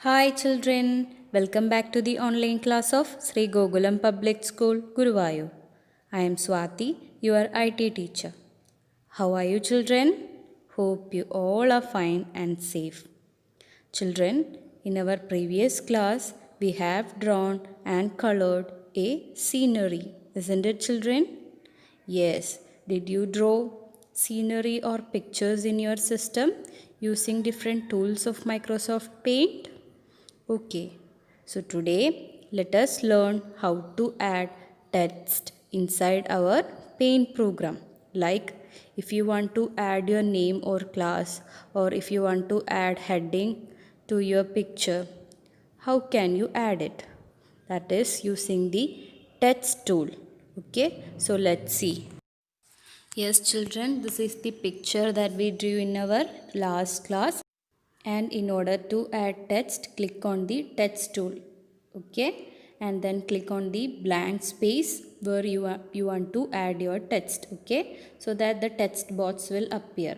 Hi children, welcome back to the online class of Sri Gokulam Public School, Guruvayur. I am Swati, your IT teacher. How are you children? Hope you all are fine and safe. Children, in our previous class, we have drawn and colored a scenery, isn't it children? Yes, did you draw scenery or pictures in your system using different tools of Microsoft Paint? Okay, so today let us learn how to add text inside our Paint program. Like if you want to add your name or class, or if you want to add heading to your picture, how can you add it? That is using the text tool. Okay, so let's see. Yes children, this is the picture that we drew in our last class. And in order to add text, click on the text tool. Okay, and then click on the blank space where you want to add your text. Okay, so that the text box will appear,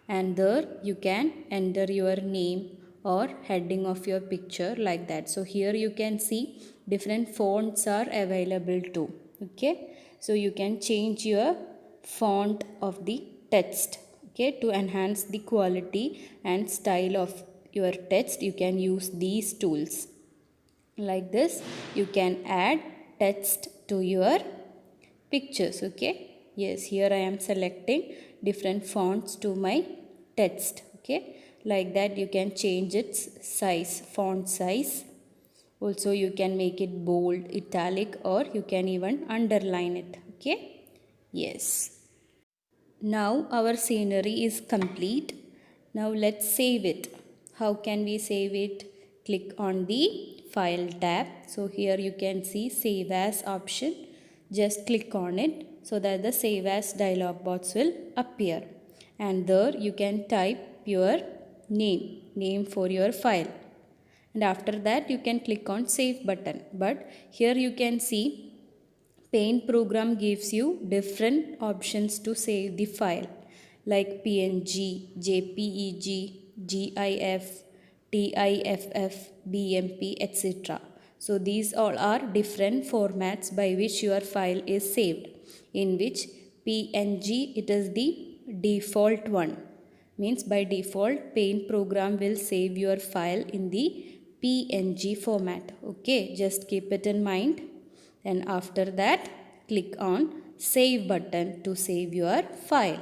and there you can enter your name or heading of your picture like that. So here you can see different fonts are available too. Okay, so you can change your font of the text. Okay, to enhance the quality and style of your text, you can use these tools. Like this you can add text to your pictures. Okay, yes, here I am selecting different fonts to my text. Okay, like that you can change its size, font size. Also you can make it bold, italic, or you can even underline it. Okay, yes, now our scenery is complete. Now let's save it. How can we save it? Click on the file tab. So here you can see save as option. Just click on it so that the save as dialog box will appear. And there you can type your name for your file. And after that you can click on save button. But here you can see Paint program gives you different options to save the file like PNG, JPEG, GIF, TIFF, BMP, etc. So these all are different formats by which your file is saved. In which PNG, it is the default one. Means by default Paint program will save your file in the PNG format. Okay, just keep it in mind. And after that click on save button to save your file.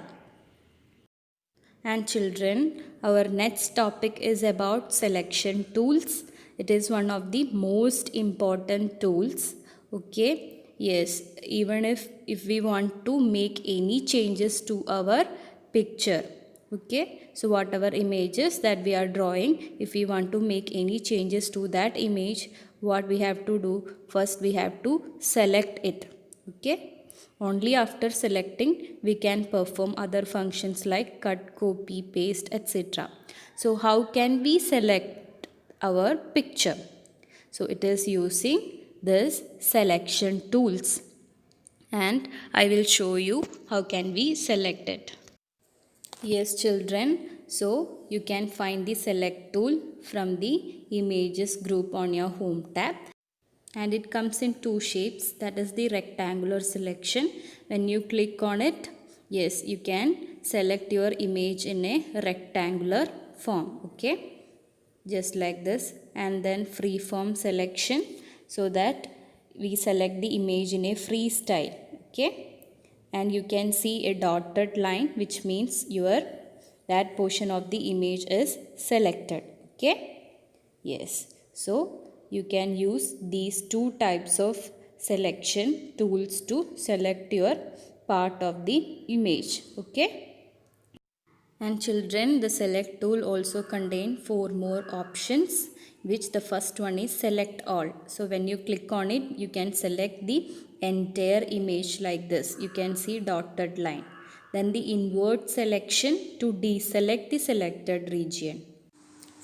And children, our next topic is about selection tools. It is one of the most important tools. Okay, yes, even if we want to make any changes to our picture. Okay, so whatever images that we are drawing, if we want to make any changes to that image, what we have to do? First we have to select it. Okay, only after selecting we can perform other functions like cut, copy, paste, etc. So how can we select our picture? So it is using this selection tools, and I will show you how can we select it. Yes children, so you can find the select tool from the images group on your home tab, and it comes in two shapes. That is the rectangular selection. When you click on it, yes, you can select your image in a rectangular form. Okay, just like this. And then free form selection, so that we select the image in a free style. Okay, and you can see a dotted line, which means your that portion of the image is selected. Okay, yes, so you can use these two types of selection tools to select your part of the image. Okay, and children, the select tool also contain 4 more options, which the first one is select all. So when you click on it, you can select the entire image like this. You can see dotted line. Then the invert selection to deselect the selected region.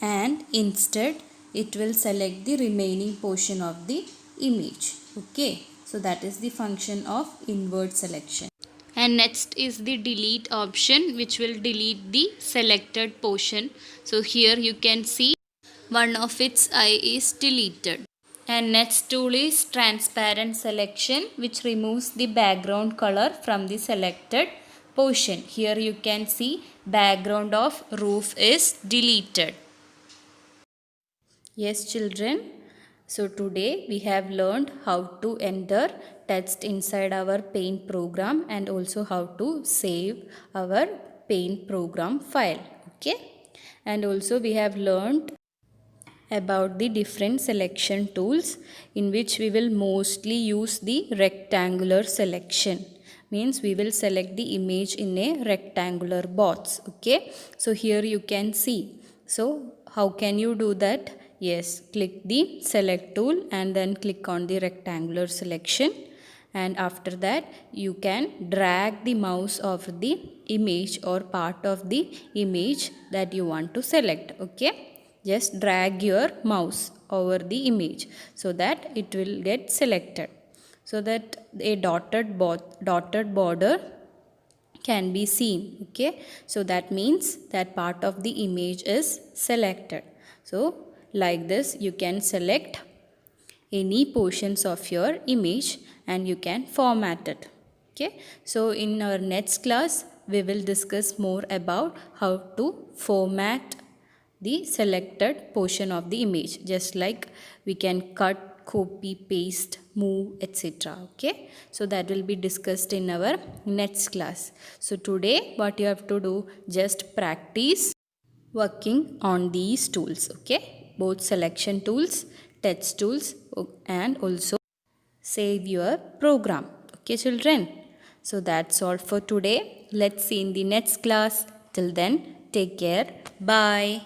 And instead it will select the remaining portion of the image. Okay, so that is the function of invert selection. And next is the delete option, which will delete the selected portion. So here you can see one of its eye is deleted. And next tool is transparent selection, which removes the background color from the selected portion. Here you can see background of roof is deleted. Yes children, so today we have learned how to enter text inside our Paint program and also how to save our Paint program file. Okay, and also we have learned about the different selection tools, in which we will mostly use the rectangular selection. Means we will select the image in a rectangular box. Okay, so here you can see. So how can you do that? Yes, click the select tool and then click on the rectangular selection, and after that you can drag the mouse over the image or part of the image that you want to select. Okay, just drag your mouse over the image so that it will get selected, so that a dotted border can be seen. Okay, so that means that part of the image is selected. So like this you can select any portions of your image and you can format it. Okay, so in our next class we will discuss more about how to format the selected portion of the image, just like we can cut, copy, paste, move, etc. Okay, so that will be discussed in our next class. So today what you have to do, just practice working on these tools. Okay, both selection tools, text tools, and also save your program. Okay children, so that's all for today. Let's see in the next class. Till then, take care. Bye.